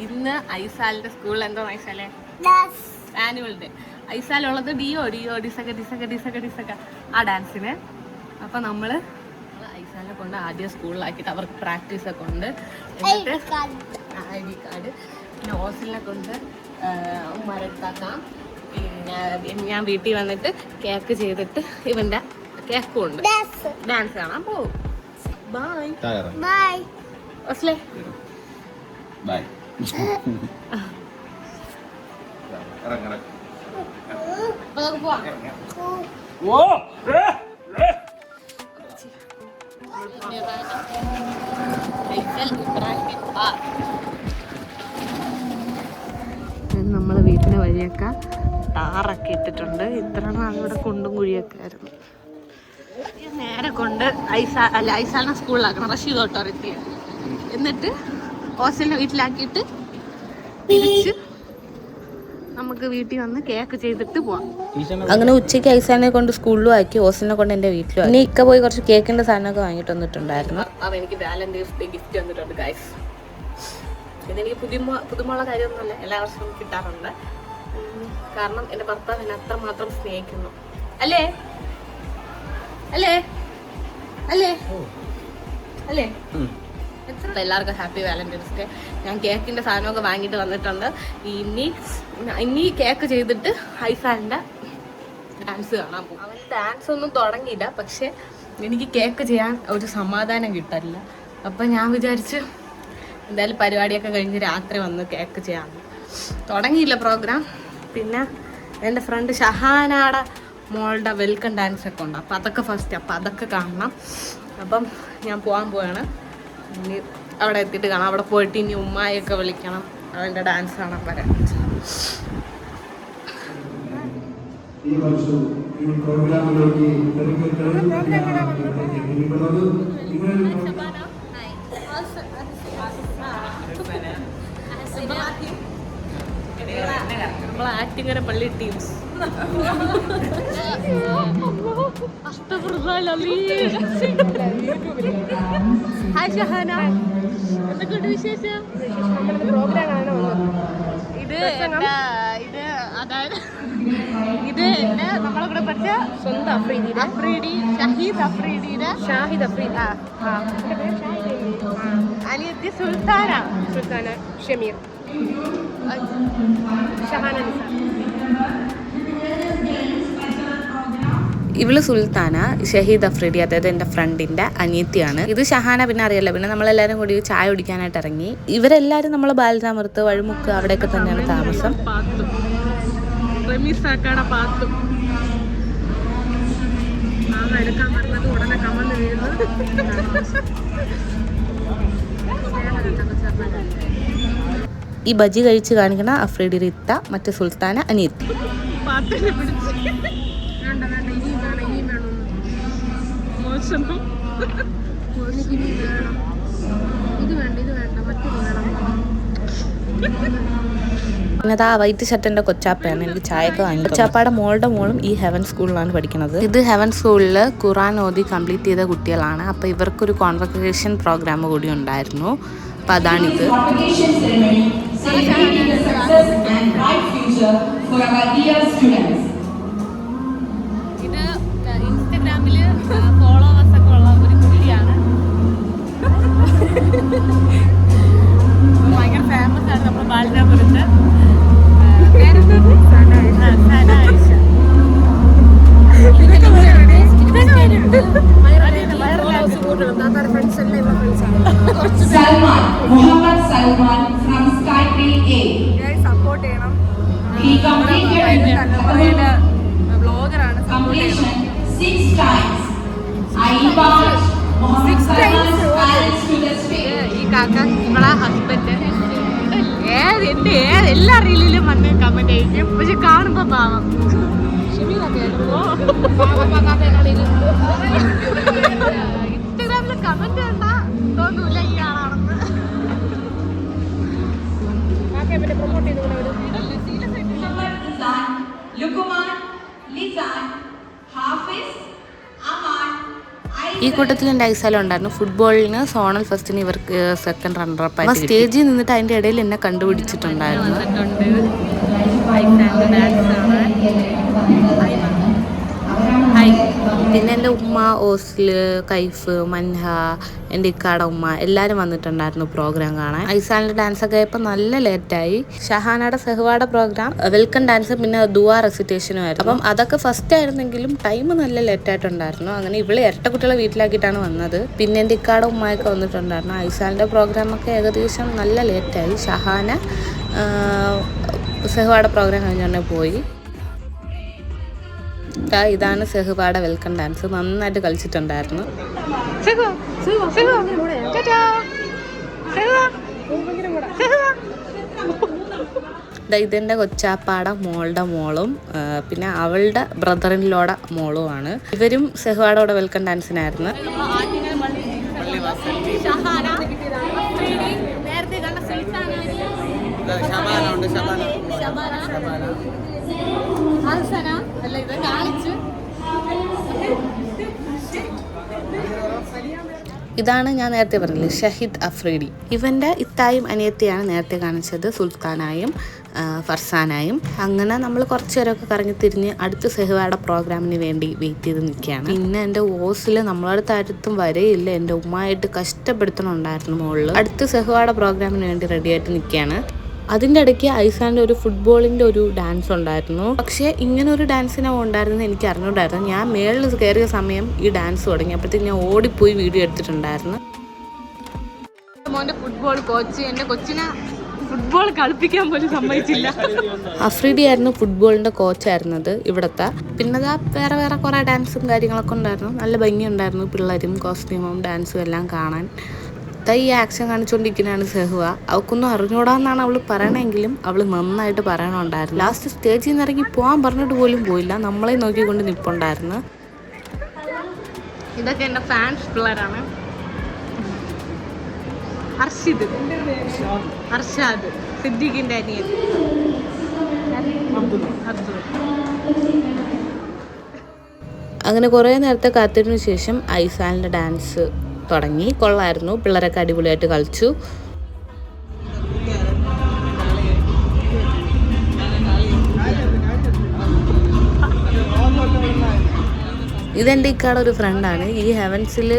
ഇന്ന് ഐസാലിന്റെ സ്കൂളിൽ എന്തോ ഐസാലെ ആനുവൽ ഡേ. ഐസാലുള്ളത് ഡിയോ ഡിസക്ക ആ ഡാൻസിന്. അപ്പം നമ്മള് ഐസാലിനെ കൊണ്ട് ആദ്യം സ്കൂളിലാക്കിയിട്ട് അവർക്ക് പ്രാക്ടീസ് ഒക്കെ ഉണ്ട്. എന്നിട്ട് ID കാർഡ്, പിന്നെ ഹോസ്റ്റലിനെ കൊണ്ട് മരത്താക്കാം. പിന്നെ ഞാൻ വീട്ടിൽ വന്നിട്ട് കേക്ക് ചെയ്തിട്ട് ഇവന്റെ കേക്കും ഉണ്ട്. ഡാൻസ് കാണാൻ പോകും. ബൈ ബൈ ഓസ്ലേ ബൈ. നമ്മളെ വീട്ടിന്റെ വഴിയൊക്കെ ടാറൊക്കെ ഇട്ടിട്ടുണ്ട്. ഇത്ര നാളിവിടെ കുണ്ടും കുഴിയൊക്കെ ആയിരുന്നു. നേരെ കൊണ്ട് ഐസാലിനെ സ്കൂളിലാക്കണം, റഷീദ് ഓട്ടോറിറ്റി. എന്നിട്ട് ഹോസ്റ്റലിനെ വീട്ടിലാക്കിയിട്ട് തിരിച്ച് നമുക്ക് വീട്ടിൽ വന്ന് കേക്ക് ചെയ്തിട്ട് പോവാം. അങ്ങനെ ഉച്ചയ്ക്ക് ഐസാലിനെ കൊണ്ട് സ്കൂളിലും ആക്കി, ഹോസ്റ്റലിനെ കൊണ്ട് എൻ്റെ വീട്ടിലും. പിന്നെ ഇക്ക പോയി കുറച്ച് കേക്കിൻ്റെ സാധനമൊക്കെ വാങ്ങിയിട്ട് വന്നിട്ടുണ്ടായിരുന്നു. അപ്പം എനിക്ക് വാലന്റൈൻസ് ഡേ ഗിഫ്റ്റ് വന്നിട്ടുണ്ട് ഗൈസ്. ഇതെനിക്ക് പുതുമുള്ള കാര്യമൊന്നുമല്ല, എല്ലാ വർഷവും കിട്ടാറുണ്ട്. കാരണം എൻ്റെ ഭർത്താവ് എന്നെ അത്രമാത്രം സ്നേഹിക്കുന്നു. അല്ലേ അല്ലേ അല്ലേ അല്ലേ? എല്ലാവർക്കും ഹാപ്പി വാലന്റൈൻസ് ഡേ. ഞാൻ കേക്കിൻ്റെ സാധനമൊക്കെ വാങ്ങിയിട്ട് വന്നിട്ടുണ്ട്. ഇനി കേക്ക് ചെയ്തിട്ട് ഐസാലിൻ്റെ ഡാൻസ് കാണാൻ പോകും. അവൻ ഡാൻസ് ഒന്നും തുടങ്ങിയില്ല, പക്ഷെ എനിക്ക് കേക്ക് ചെയ്യാൻ ഒരു സമാധാനം കിട്ടില്ല. അപ്പം ഞാൻ വിചാരിച്ച് എന്തായാലും പരിപാടിയൊക്കെ കഴിഞ്ഞ് രാത്രി വന്ന് കേക്ക് ചെയ്യാൻ. തുടങ്ങിയില്ല പ്രോഗ്രാം. പിന്നെ എൻ്റെ ഫ്രണ്ട് ഷഹാനാടെ മോളുടെ വെൽക്കം ഡാൻസ് ഒക്കെ ഉണ്ട്. അപ്പം അതൊക്കെ ഫസ്റ്റ്, അപ്പം അതൊക്കെ കാണണം. അപ്പം ഞാൻ പോകാൻ പോവാണ്. ഇനി അവിടെ എത്തിയിട്ട് കാണാം. അവിടെ പോയിട്ട് ഇനി ഉമ്മായൊക്കെ വിളിക്കണം, അവൻ്റെ ഡാൻസ് കാണാൻ വരാൻ. ഈ വർഷം ഈ പ്രോഗ്രാമിലേക്ക് നമ്മളെ ആക്ടിങ്ങനെ പള്ളി ടീംസ്. ഹായ് ഷഹാന, എന്തൊക്കെയുണ്ട് വിശേഷം? ഇത് അതായത് ഇത് എന്റെ നമ്മളെ കൂടെ പഠിച്ച സ്വന്തം ഷാഹിദ് അഫ്രീദി അനിയത്തി സുൽത്താന ഷമീർ ഷഹാന. ഇവള് സുൽത്താന, ഷഹീദ് അഫ്രീദി അതായത് എൻ്റെ ഫ്രണ്ടിൻ്റെ അനിയത്തിയാണ്. ഇത് ഷഹാന പിന്നെ അറിയില്ല. പിന്നെ നമ്മളെല്ലാവരും കൂടി ചായ കുടിക്കാനായിട്ട് ഇറങ്ങി. ഇവരെല്ലാവരും നമ്മൾ ബാലരാമൃത്ത്, വഴിമുക്ക് അവിടെയൊക്കെ തന്നെയാണ് താമസം. ഈ ബജി കഴിച്ച് കാണിക്കണ അഫ്രീദി റിത്ത, മറ്റേ സുൽത്താന അനിയത്തി. പിന്നെ ആ വൈറ്റ് ഷർട്ടിന്റെ കൊച്ചാപ്പയാണ് എനിക്ക് ചായയൊക്കെ വാങ്ങി. കൊച്ചാപ്പയുടെ മോളുടെ മോളും ഈ ഹെവൻ സ്കൂളിലാണ് പഠിക്കുന്നത്. ഇത് ഹെവൻ സ്കൂളിൽ ഖുറാൻ ഓതി കംപ്ലീറ്റ് ചെയ്ത കുട്ടികളാണ്. അപ്പോൾ ഇവർക്കൊരു കോൺവൊക്കേഷൻ പ്രോഗ്രാം കൂടി ഉണ്ടായിരുന്നു. അപ്പോൾ അതാണിത്. ഇത് ഇൻസ്റ്റഗ്രാമിൽ ഫോളോവേഴ്സ് ഒക്കെ ഉള്ള ഒരു കുട്ടിയാണ്. ഭയങ്കര ഫേമസ് ആണ് നമ്മൾ ബാലരാമപുരത്ത്. സപ്പോർട്ട് ചെയ്യണം. ബ്ലോഗറാണ്. ഈ കാക്ക ഇവളെ ഹസ്ബൻഡ് എല്ലാ റീലിലും വന്ന് കമന്റ് ചെയ്യും. പക്ഷെ കാണുമ്പോ പാവം ഇൻസ്റ്റഗ്രാമില് കമന്റ് കണ്ടാ തോന്നൂല ഈ ആളാണെന്ന്. പ്രൊമോട്ട് ചെയ്തു. ഈ കൂട്ടത്തിൽ എൻ്റെ ഐസാലും ഉണ്ടായിരുന്നു. ഫുട്ബോളിന് സോണൽ ഫസ്റ്റിന് ഇവർക്ക് സെക്കൻഡ് റണ്ണറപ്പ് ആയിട്ട് സ്റ്റേജിൽ നിന്നിട്ട് അതിൻ്റെ ഇടയിൽ എന്നെ കണ്ടുപിടിച്ചിട്ടുണ്ടായിരുന്നു. പിന്നെ എൻ്റെ ഉമ്മ, ഓസ്ല്, കൈഫ്, മൻഹ, എൻ്റെ ഇക്കാട ഉമ്മ എല്ലാവരും വന്നിട്ടുണ്ടായിരുന്നു പ്രോഗ്രാം കാണാൻ. ഐസാലിൻ്റെ ഡാൻസൊക്കെ ആയപ്പോൾ നല്ല ലേറ്റായി. ഷഹാനയുടെ സെഹ്വാടെ പ്രോഗ്രാം വെൽക്കം ഡാൻസ് പിന്നെ ദുആ റെസിറ്റേഷനും ആയിരുന്നു. അപ്പം അതൊക്കെ ഫസ്റ്റ് ആയിരുന്നെങ്കിലും ടൈം നല്ല ലേറ്റായിട്ടുണ്ടായിരുന്നു. അങ്ങനെ ഇവള് ഇരട്ട കുട്ടികളെ വീട്ടിലാക്കിയിട്ടാണ് വന്നത്. പിന്നെ എൻ്റെ ഇക്കാട ഉമ്മയൊക്കെ വന്നിട്ടുണ്ടായിരുന്നു. ഐസാലിൻ്റെ പ്രോഗ്രാമൊക്കെ ഏകദേശം നല്ല ലേറ്റായി. ഷഹാന സെഹ്വാടെ പ്രോഗ്രാം കഴിഞ്ഞുകൊണ്ടേ പോയി. ഇതാണ് സെഹ്വാടെ വെൽക്കം ഡാൻസ്. നന്നായിട്ട് കളിച്ചിട്ടുണ്ടായിരുന്നു. ഇതെൻ്റെ കൊച്ചാപ്പാടെ മോളുടെ മോളും പിന്നെ അവളുടെ ബ്രദറിൻലോടെ മോളുമാണ്. ഇവരും സെഹ്വാടോടെ വെൽക്കം ഡാൻസിനായിരുന്നു. ഇതാണ് ഞാൻ നേരത്തെ പറഞ്ഞില്ലേ, ഷഹിദ് അഫ്രീഡി. ഇവൻ്റെ ഇത്തായും അനിയത്തിയാണ് നേരത്തെ കാണിച്ചത്, സുൽത്താനായും ഫർസാനായും. അങ്ങനെ നമ്മൾ കുറച്ച് നേരമൊക്കെ കറങ്ങി തിരിഞ്ഞ് അടുത്ത സെഹ്വാടെ പ്രോഗ്രാമിന് വേണ്ടി വെയിറ്റ് ചെയ്ത് നിൽക്കുകയാണ്. പിന്നെ എൻ്റെ ഓസിൽ നമ്മളടുത്ത് അടുത്തും വരെയില്ല, എൻ്റെ ഉമ്മായിട്ട് കഷ്ടപ്പെടുത്തണുണ്ടായിരുന്നു മുകളിൽ. അടുത്ത സെഹ്വാടെ പ്രോഗ്രാമിന് വേണ്ടി റെഡിയായിട്ട് നിൽക്കുകയാണ്. അതിൻ്റെ ഇടയ്ക്ക് ഐസാൻ്റെ ഒരു ഫുട്ബോളിൻ്റെ ഒരു ഡാൻസ് ഉണ്ടായിരുന്നു. പക്ഷേ ഇങ്ങനെ ഒരു ഡാൻസിനെ ഉണ്ടായിരുന്നെന്ന് എനിക്ക് അറിഞ്ഞുണ്ടായിരുന്നു. ഞാൻ മേളിൽ കയറിയ സമയം ഈ ഡാൻസ് തുടങ്ങി. അപ്പോഴത്തേക്ക് ഞാൻ ഓടിപ്പോയി വീഡിയോ എടുത്തിട്ടുണ്ടായിരുന്നു. മോൻ്റെ ഫുട്ബോൾ കോച്ച് എൻ്റെ കൊച്ചിനെ ഫുട്ബോൾ കളിപ്പിക്കാൻ പോലും സമ്മതിച്ചില്ല. അഫ്രീഡി ആയിരുന്നു ഫുട്ബോളിൻ്റെ കോച്ചായിരുന്നത് ഇവിടുത്തെ. പിന്നെ വേറെ വേറെ കുറേ ഡാൻസും കാര്യങ്ങളൊക്കെ ഉണ്ടായിരുന്നു. നല്ല ഭംഗിയുണ്ടായിരുന്നു. പിള്ളേരും കോസ്റ്റ്യൂമും ഡാൻസും എല്ലാം കാണാൻ. ഈ ആക്ഷൻ കാണിച്ചുകൊണ്ടിരിക്കുന്നതാണ് സെഹ്വ. അവൾക്കൊന്നും അറിഞ്ഞൂടാന്നാണ് അവൾ പറയണമെങ്കിലും അവൾ നന്നായിട്ട് പറയണുണ്ടായിരുന്നു. ലാസ്റ്റ് സ്റ്റേജിൽ നിന്ന് ഇറങ്ങി പോകാൻ പറഞ്ഞിട്ട് പോലും പോയില്ല, നമ്മളെ നോക്കിക്കൊണ്ട് നിൽപ്പുണ്ടായിരുന്നു. ഇതൊക്കെ എൻ്റെ ഫാൻസ് പിള്ളേരാണ്. അർഷാദ് സിദ്ദീഖിൻ്റെ അനിയൻ. അങ്ങനെ കുറേ നേരത്തെ കാത്തിരിന് ശേഷം ഐസാലിൻ്റെ ഡാൻസ് തുടങ്ങി. കൊള്ളായിരുന്നു. പിള്ളേരൊക്കെ അടിപൊളിയായിട്ട് കളിച്ചു. ഇതെൻ്റെ ഇക്കാടെ ഒരു ഫ്രണ്ടാണ്. ഈ ഹെവൻസിൽ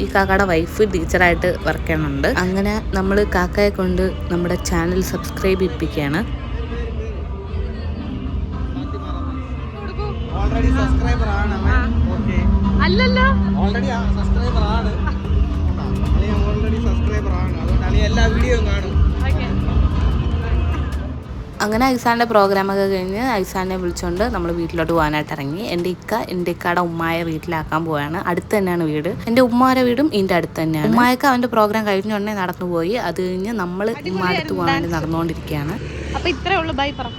ഈ കാക്കയുടെ വൈഫ് ടീച്ചറായിട്ട് വർക്ക് ചെയ്യുന്നുണ്ട്. അങ്ങനെ നമ്മൾ കാക്കയെ കൊണ്ട് നമ്മുടെ ചാനൽ സബ്സ്ക്രൈബ് ചെയ്യിപ്പിക്കുകയാണ്. അല്ലല്ലോ, അങ്ങനെ ഐസാൻ്റെ പ്രോഗ്രാമൊക്കെ കഴിഞ്ഞ് ഐസാനെ വിളിച്ചുകൊണ്ട് നമ്മൾ വീട്ടിലോട്ട് പോകാനായിട്ട് ഇറങ്ങി. എൻ്റെ ഇക്കാടെ ഉമ്മായെ വീട്ടിലാക്കാൻ പോവാണ്. അടുത്ത് തന്നെയാണ് വീട്. എൻ്റെ ഉമ്മാരെ വീടും ഇതിൻ്റെ അടുത്ത് തന്നെയാണ്. ഉമ്മായൊക്കെ അവൻ്റെ പ്രോഗ്രാം കഴിഞ്ഞുകൊണ്ടേ നടന്നു പോയി. അത് കഴിഞ്ഞ് നമ്മൾ ഉമ്മ അടുത്ത് പോകാൻ വേണ്ടി നടന്നുകൊണ്ടിരിക്കുകയാണ്. അപ്പോൾ ഇത്രേ ഉള്ളൂ. ബൈ പറ.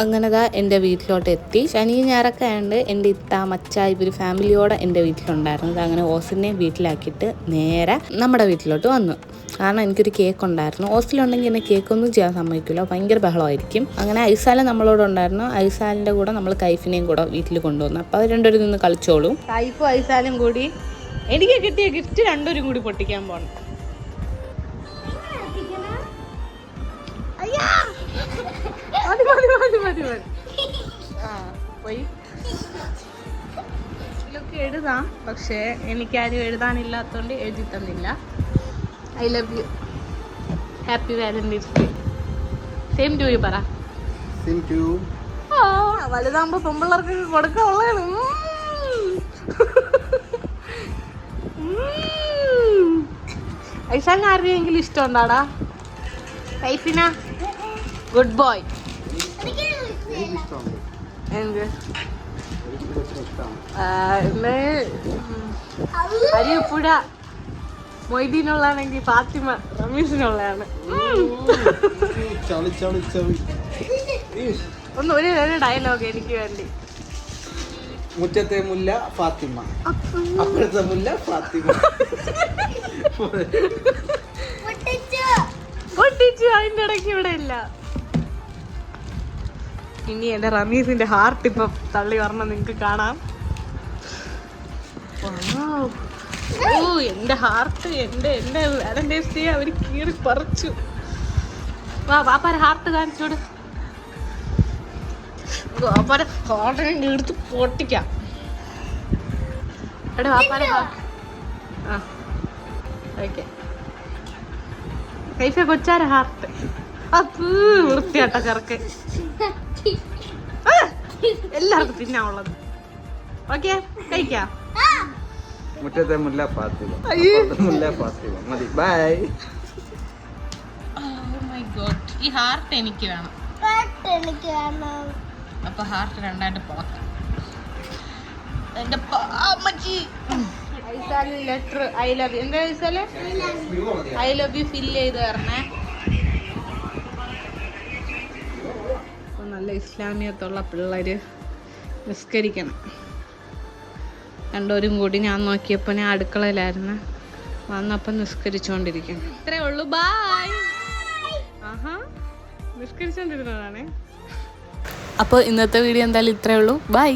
അങ്ങനെ എൻ്റെ വീട്ടിലോട്ട് എത്തി. ശനി ഞായറൊക്കെ ആയതുകൊണ്ട് എൻ്റെ ഇത്ത മച്ച ഇവർ ഫാമിലിയോടെ എൻ്റെ വീട്ടിലുണ്ടായിരുന്നത്. അങ്ങനെ ഓസിനെ വീട്ടിലാക്കിയിട്ട് നേരെ നമ്മുടെ വീട്ടിലോട്ട് വന്നു. കാരണം എനിക്കൊരു കേക്ക് ഉണ്ടായിരുന്നു. ഹോസ്റ്റലുണ്ടെങ്കിൽ എന്നെ കേക്കൊന്നും ചെയ്യാൻ സമ്മതിക്കില്ല, ഭയങ്കര ബഹളമായിരിക്കും. അങ്ങനെ ഐസാല നമ്മളോട് ഉണ്ടായിരുന്നു. ഐസാലിൻ്റെ കൂടെ നമ്മൾ കൈഫിനെയും കൂടെ വീട്ടിൽ കൊണ്ടുവന്നു. അപ്പോൾ അത് രണ്ടുപേരും നിന്ന് കളിച്ചോളും. കൈഫും ഐസാലും കൂടി എനിക്ക് കിട്ടിയ ഗിഫ്റ്റ് രണ്ടുപേരും കൂടി പൊട്ടിക്കാൻ പോകണം. പോയി ഇതിലൊക്കെ എഴുതാം, പക്ഷേ എനിക്കാരും എഴുതാനില്ലാത്തതുകൊണ്ട് എഴുതി തന്നില്ല. I love you, happy Valentine's day. Same to you പറ. Same to you. വലുതാകുമ്പോ പെമ്പിള്ളേർക്ക് കൊടുക്കാനുള്ളതാണ്. ഐസാലിന് ആരുടെയെങ്കിലും ഇഷ്ടം ഉണ്ടാടാ? കൈഫിന ഗുഡ് ബോയ്. അരിയപ്പുഴ മൊയ്തീനുള്ളതാണെങ്കിൽ ഫാത്തിമ റമീസിനുള്ളതാണ്. ഒരു ഡയലോഗ് എനിക്ക് വേണ്ടി. മുറ്റത്തെ മുല്ല ഫാത്തിമ, അപ്പുറത്തെ മുല്ല ഫാത്തിമ. പൊട്ടിച്ചു. അതിൻ്റെ ഇടയ്ക്ക് ഇവിടെ ഇല്ല. ഇനി എൻ്റെ റമീസിന്റെ ഹാർട്ട് ഇപ്പൊ തള്ളി വരണം, നിങ്ങൾക്ക് കാണാം. ഓ എന്റെ ഹാർട്ട് എന്റെ വാലന്റൈൻസ് ഡേ അവര് കീറി പറിച്ചു. വാപ്പാര ഹാർട്ട് കാണിച്ചോട്. വാപ്പാര ഹാർട്ടിനെ എടുത്ത് പൊട്ടിക്കാം. എടാ വാപ്പാര ആ ഓക്കെ. കൈഫ കൊച്ചാര ഹാർട്ട് അപ്പൂ വൃത്തിയാട്ട കറക്ക് എല്ലാവർക്കും തിന്നാനുള്ളത്. ഓക്കെ കഴിക്കാം. മുറ്റത്തെ മുല്ല ഫാത്തിമ, അപ്പുറത്തെ മുല്ല ഫാത്തിമ. മതി, ബൈ. ഈ ഹാർട്ട് എനിക്ക് വേണം. അപ്പൊ ഹാർട്ട് രണ്ടായിട്ട് പോക്കാം. എന്റെ ലെറ്റർ ഐ ലവ് യു എന്താ വെച്ചാല് ഐ ലവ് യു ഫില്ല് ചെയ്ത് തരണേ. നല്ല ഇസ്ലാമിയത്തുള്ള പിള്ളേര് നിസ്കരിക്കണം. രണ്ടോരും കൂടി ഞാൻ നോക്കിയപ്പോൾ ഞാൻ അടുക്കളയിലായിരുന്നു, വന്നപ്പോൾ നിസ്കരിച്ചുകൊണ്ടിരിക്കണം. ഇത്രേ ഉള്ളൂ. ബായ്. ആഹാ നിസ്കരിച്ചോണ്ടിരുന്നതാണേ. അപ്പോൾ ഇന്നത്തെ വീഡിയോ എന്തായാലും ഇത്രേ ഉള്ളൂ. ബൈ.